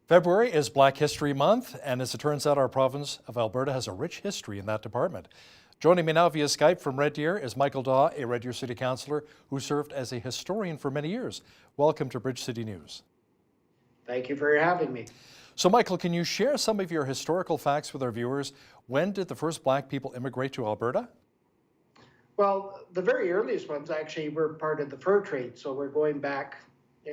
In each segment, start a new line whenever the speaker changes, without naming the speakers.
February is Black History Month, and as it turns out, our province of Alberta has a rich history in that department. Joining me now via Skype from Red Deer is Michael Dawe, a Red Deer City Councillor who served as a historian for many years. Welcome to Bridge City News.
Thank you for having me.
So Michael, can you share some of your historical facts with our viewers? When did the first Black people immigrate to Alberta?
Well, the very earliest ones actually were part of the fur trade, so we're going back,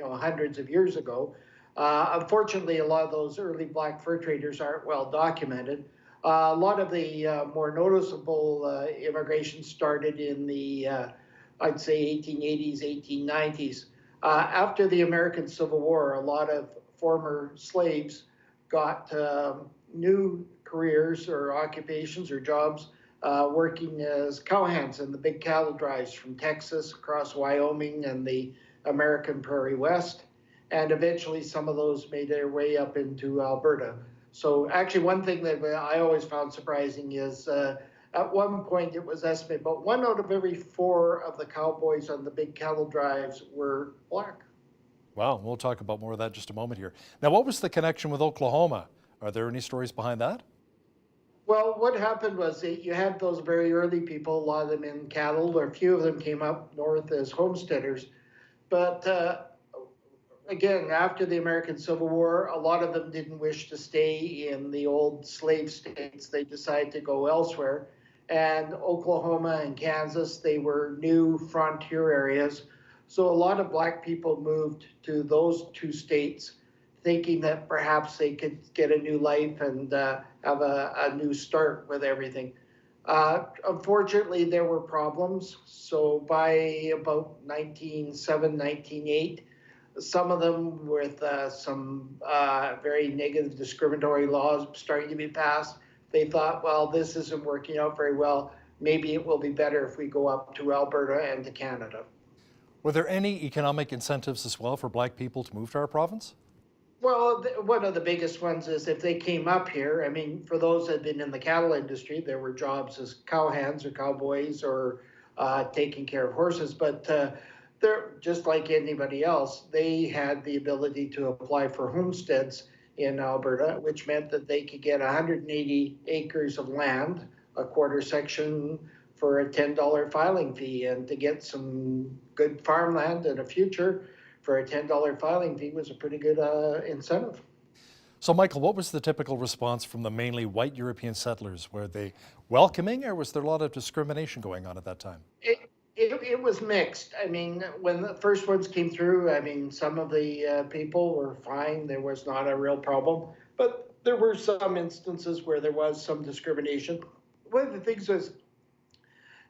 hundreds of years ago. Unfortunately, a lot of those early Black fur traders aren't well documented. A lot of the more noticeable immigration started in the, I'd say, 1880s, 1890s. After the American Civil War, a lot of former slaves got new careers or occupations or jobs working as cowhands in the big cattle drives from Texas across Wyoming and the American Prairie West. And eventually some of those made their way up into Alberta. So actually one thing that I always found surprising is at one point it was estimated about 1 out of every 4 of the cowboys on the big cattle drives were Black.
Wow, we'll talk about more of that in just a moment here. Now, what was the connection with Oklahoma? Are there any stories behind that?
Well, what happened was that you had those very early people, a lot of them in cattle, or a few of them came up north as homesteaders. But again, after the American Civil War, a lot of them didn't wish to stay in the old slave states. They decided to go elsewhere. And Oklahoma and Kansas, they were new frontier areas. So a lot of Black people moved to those two states, thinking that perhaps they could get a new life and have a new start with everything. Unfortunately, there were problems. So by about 1907, 1908, some of them with some very negative discriminatory laws starting to be passed, they thought, well, this isn't working out very well. Maybe it will be better if we go up to Alberta and to Canada.
Were there any economic incentives as well for Black people to move to our province?
Well, one of the biggest ones is if they came up here, I mean, for those that had been in the cattle industry, there were jobs as cowhands or cowboys or taking care of horses. But they're just like anybody else, they had the ability to apply for homesteads in Alberta, which meant that they could get 180 acres of land, a quarter section for a $10 filing fee. And to get some good farmland in a future for a $10 filing fee was a pretty good incentive.
So Michael, what was the typical response from the mainly white European settlers? Were they welcoming, or was there a lot of discrimination going on at that time?
It was mixed. I mean, when the first ones came through, I mean, some of the people were fine. There was not a real problem. But there were some instances where there was some discrimination. One of the things was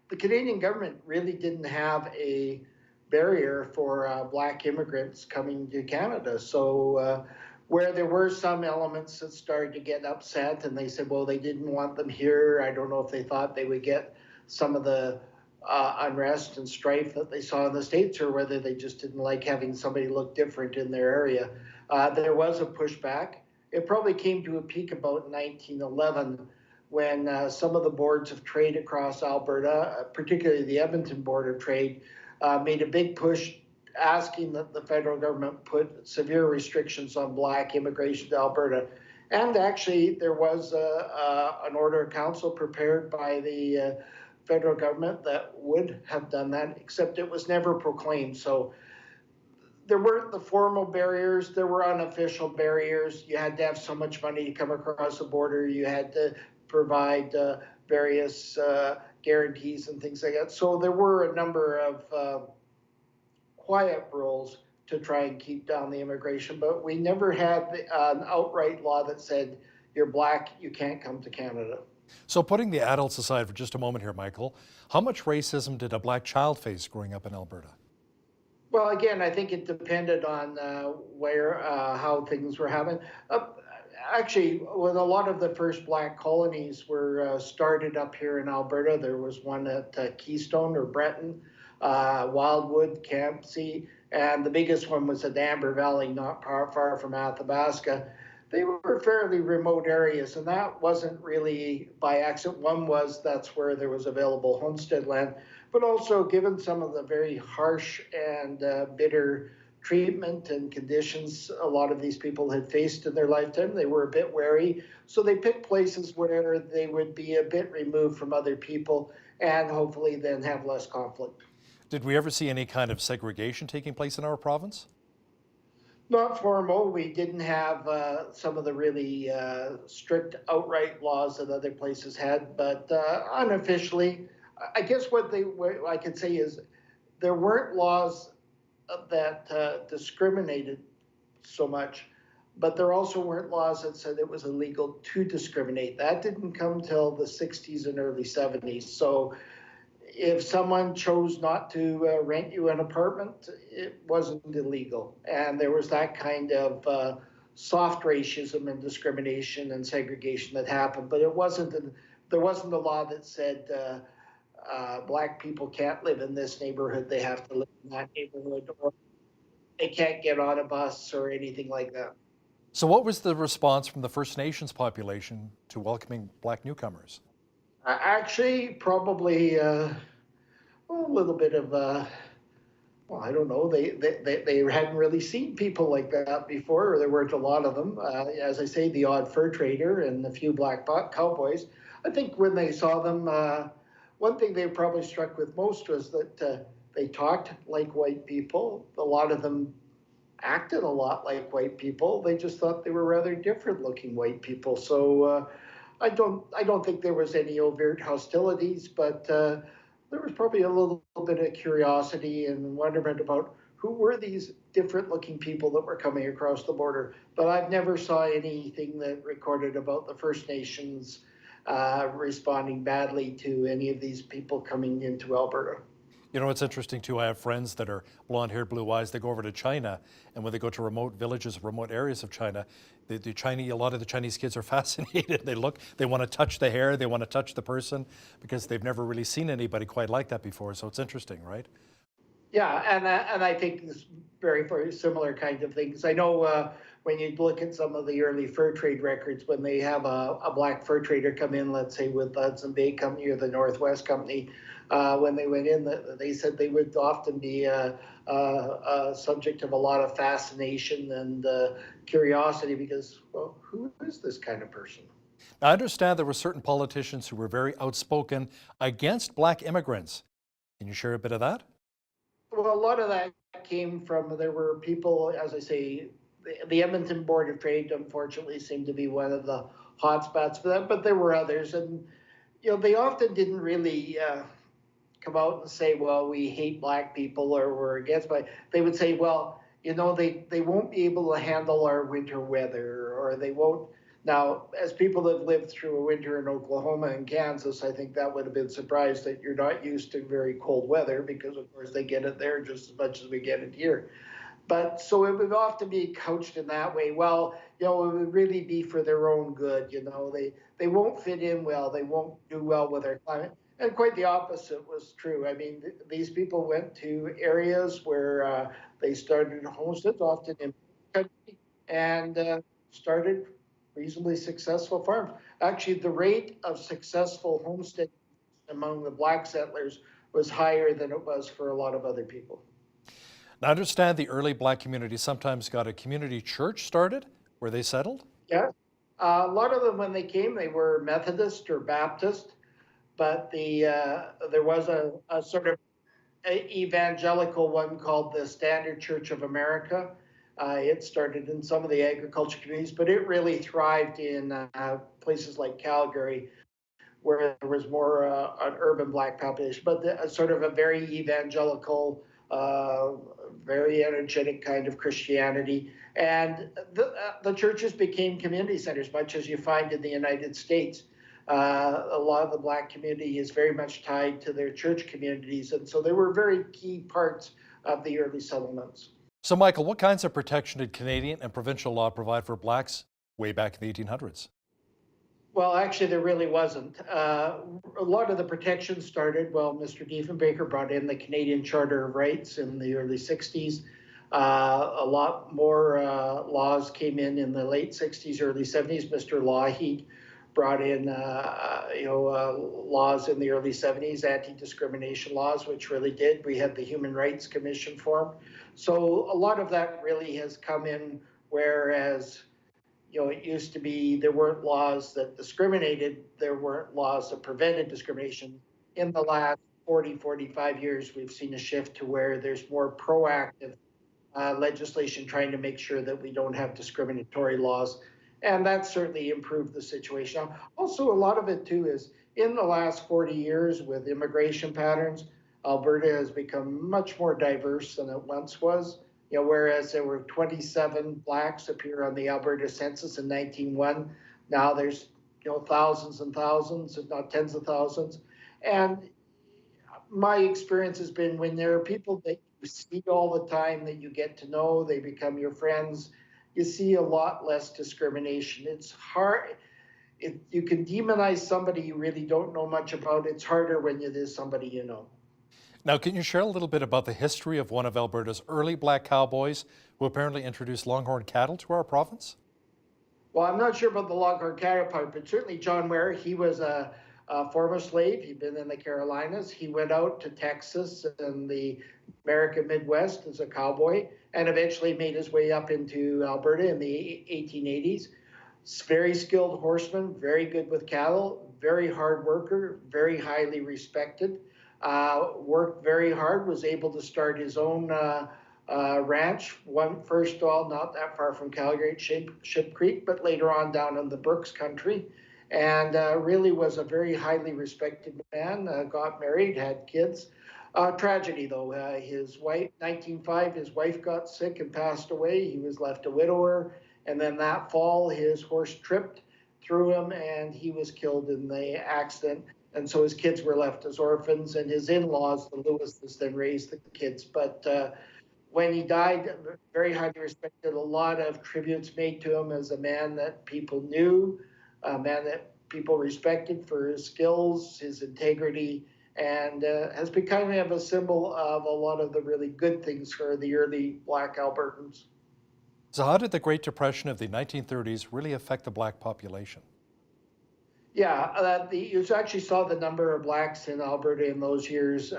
the Canadian government really didn't have a barrier for Black immigrants coming to Canada. So where there were some elements that started to get upset and they said, well, they didn't want them here. I don't know if they thought they would get some of the unrest and strife that they saw in the States, or whether they just didn't like having somebody look different in their area. There was a pushback. It probably came to a peak about 1911 when some of the boards of trade across Alberta, particularly the Edmonton Board of Trade, made a big push asking that the federal government put severe restrictions on Black immigration to Alberta. And actually, there was an order of council prepared by the federal government that would have done that, except it was never proclaimed. So there weren't the formal barriers, there were unofficial barriers. You had to have so much money to come across the border. You had to provide various guarantees and things like that. So there were a number of quiet rules to try and keep down the immigration, but we never had an outright law that said, you're Black, you can't come to Canada.
So putting the adults aside for just a moment here, Michael, how much racism did a Black child face growing up in Alberta?
Well, again, I think it depended on how things were happening. Actually, when a lot of the first Black colonies were started up here in Alberta, there was one at Keystone or Breton, Wildwood, Campsie, and the biggest one was at Amber Valley, not far from Athabasca. They were fairly remote areas, and that wasn't really by accident. One was that's where there was available homestead land, but also given some of the very harsh and bitter treatment and conditions a lot of these people had faced in their lifetime. They were a bit wary. So they picked places where they would be a bit removed from other people and hopefully then have less conflict.
Did we ever see any kind of segregation taking place in our province?
Not formal. We didn't have some of the really strict outright laws that other places had, but unofficially, I guess what I could say is there weren't laws that discriminated so much, but there also weren't laws that said it was illegal to discriminate. That didn't come till the 60s and early 70s. So if someone chose not to rent you an apartment, it wasn't illegal. And there was that kind of soft racism and discrimination and segregation that happened, but there wasn't a law that said Black people can't live in this neighborhood, they have to live in that neighborhood, or they can't get on a bus or anything like that.
So what was the response from the First Nations population to welcoming Black newcomers?
Actually, probably a little bit of, well, I don't know, they hadn't really seen people like that before, or there weren't a lot of them. As I say, the odd fur trader and a few black cowboys. I think when they saw them, one thing they were probably struck with most was that they talked like white people. A lot of them acted a lot like white people. They just thought they were rather different looking white people. So I don't think there was any overt hostilities, but there was probably a little bit of curiosity and wonderment about who were these different looking people that were coming across the border. But I've never saw anything that recorded about the First Nations responding badly to any of these people coming into Alberta.
You know, it's interesting too. I have friends that are blonde haired, blue eyes. They go over to China, and when they go to remote villages, remote areas of China, a lot of the Chinese kids are fascinated. They want to touch the hair, they want to touch the person, because they've never really seen anybody quite like that before. So it's interesting, right?
Yeah, and I think it's very similar kind of things. I know when you look at some of the early fur trade records, when they have a black fur trader come in, let's say with the Hudson Bay Company or the Northwest Company, when they went in, they said they would often be subject of a lot of fascination and curiosity because, well, who is this kind of person?
Now, I understand there were certain politicians who were very outspoken against Black immigrants. Can you share a bit of that?
Well, a lot of that came from, there were people, as I say, the Edmonton Board of Trade, unfortunately, seemed to be one of the hotspots for that, but there were others. And, you know, they often didn't really come out and say, well, we hate Black people or we're against, but they would say, well, you know, they won't be able to handle our winter weather, or they won't. Now, as people that have lived through a winter in Oklahoma and Kansas, I think that would have been surprised that you're not used to very cold weather because, of course, they get it there just as much as we get it here. But so it would often be couched in that way. Well, you know, it would really be for their own good. You know, they won't fit in well. They won't do well with our climate. And quite the opposite was true. I mean, these people went to areas where they started homesteads, often in the country, and started reasonably successful farms. Actually, the rate of successful homesteading among the Black settlers was higher than it was for a lot of other people.
Now, I understand the early Black community sometimes got a community church started where they settled.
Yeah. A lot of them, when they came, they were Methodist or Baptist, but there was a sort of evangelical one called the Standard Church of America. It started in some of the agriculture communities, but it really thrived in places like Calgary, where there was more an urban Black population, but sort of a very evangelical, very energetic kind of Christianity. And the churches became community centers, much as you find in the United States. A lot of the Black community is very much tied to their church communities. And so they were very key parts of the early settlements.
So, Michael, what kinds of protection did Canadian and provincial law provide for Blacks way back in the 1800s?
Well, actually, there really wasn't. A lot of the protection started, well, Mr. Diefenbaker brought in the Canadian Charter of Rights in the early 60s. A lot more laws came in the late 60s, early 70s. Mr. Lougheed brought in, laws in the early 70s, anti-discrimination laws, which really did. We had the Human Rights Commission formed. So a lot of that really has come in, whereas, it used to be there weren't laws that discriminated, there weren't laws that prevented discrimination. In the last 40, 45 years, we've seen a shift to where there's more proactive legislation trying to make sure that we don't have discriminatory laws. And that's certainly improved the situation. Also, a lot of it too is in the last 40 years with immigration patterns, Alberta has become much more diverse than it once was. Whereas there were 27 blacks appear on the Alberta census in 1901, now there's thousands and thousands, if not tens of thousands. And my experience has been when there are people that you see all the time that you get to know, they become your friends, you see a lot less discrimination. It's hard. You can demonize somebody you really don't know much about. It's harder when it is somebody you know.
Now, can you share a little bit about the history of one of Alberta's early black cowboys who apparently introduced longhorn cattle to our province?
Well, I'm not sure about the longhorn cattle part, but certainly John Ware, he was a former slave. He'd been in the Carolinas. He went out to Texas and the American Midwest as a cowboy and eventually made his way up into Alberta in the 1880s. Very skilled horseman, very good with cattle, very hard worker, very highly respected. Worked very hard, was able to start his own ranch, first of all, not that far from Calgary at Ship Creek, but later on down in the Brooks country. And really was a very highly respected man, got married, had kids. Tragedy though, his wife, 1905, his wife got sick and passed away. He was left a widower. And then that fall, his horse tripped through him and he was killed in the accident. And so his kids were left as orphans, and his in-laws, the Lewises, then raised the kids. But when he died, very highly respected, a lot of tributes made to him as a man that people knew, a man that people respected for his skills, his integrity, and has become kind of a symbol of a lot of the really good things for the early Black Albertans.
So how did the Great Depression of the 1930s really affect the black population?
Yeah, you actually saw the number of blacks in Alberta in those years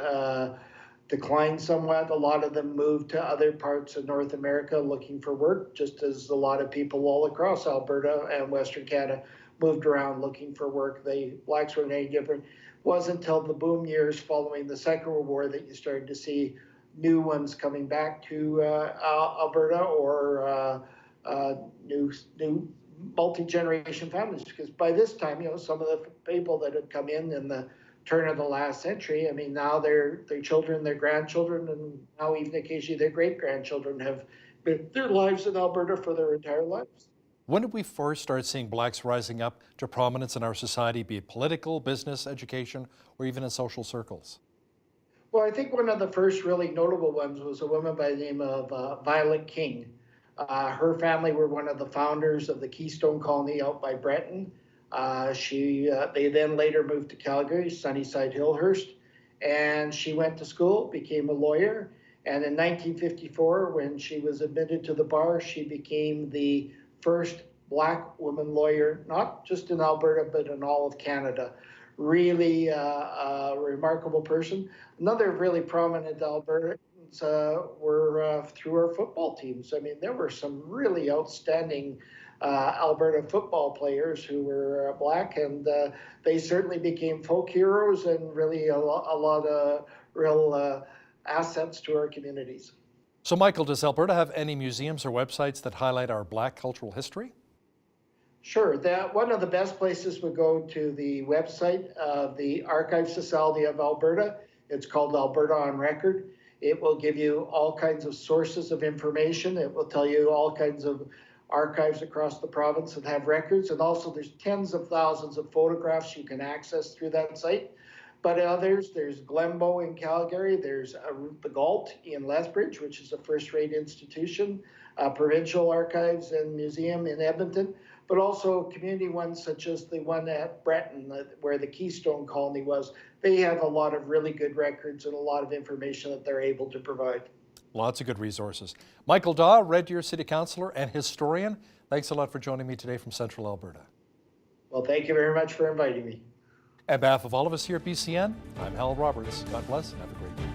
decline somewhat. A lot of them moved to other parts of North America looking for work, just as a lot of people all across Alberta and Western Canada moved around looking for work. Blacks weren't any different. It wasn't until the boom years following the Second World War that you started to see new ones coming back to Alberta or new multi-generation families, because by this time, some of the people that had come in the turn of the last century, I mean, now their children, their grandchildren, and now even occasionally their great-grandchildren have lived their lives in Alberta for their entire lives.
When did we first start seeing blacks rising up to prominence in our society, be it political, business, education, or even in social circles?
Well, I think one of the first really notable ones was a woman by the name of Violet King. Her family were one of the founders of the Keystone Colony out by Breton. They then later moved to Calgary, Sunnyside Hillhurst, and she went to school, became a lawyer. And in 1954, when she was admitted to the bar, she became the first Black woman lawyer, not just in Alberta, but in all of Canada. Really a remarkable person. Another really prominent Albertans were through our football teams. I mean, there were some really outstanding Alberta football players who were Black, and they certainly became folk heroes and really a lot of real assets to our communities.
So Michael, does Alberta have any museums or websites that highlight our Black cultural history?
Sure. One of the best places would go to the website of the Archive Society of Alberta. It's called Alberta on Record. It will give you all kinds of sources of information. It will tell you all kinds of archives across the province that have records. And also there's tens of thousands of photographs you can access through that site. But others, there's Glenbow in Calgary, there's the Galt in Lethbridge, which is a first-rate institution, Provincial Archives and Museum in Edmonton, but also community ones such as the one at Breton, where the Keystone Colony was. They have a lot of really good records and a lot of information that they're able to provide.
Lots of good resources. Michael Dawe, Red Deer City Councillor and historian, thanks a lot for joining me today from Central Alberta.
Well, Well, thank you very much for inviting me.
On behalf of all of us here at BCN, I'm Hal Roberts. God bless and have a great day.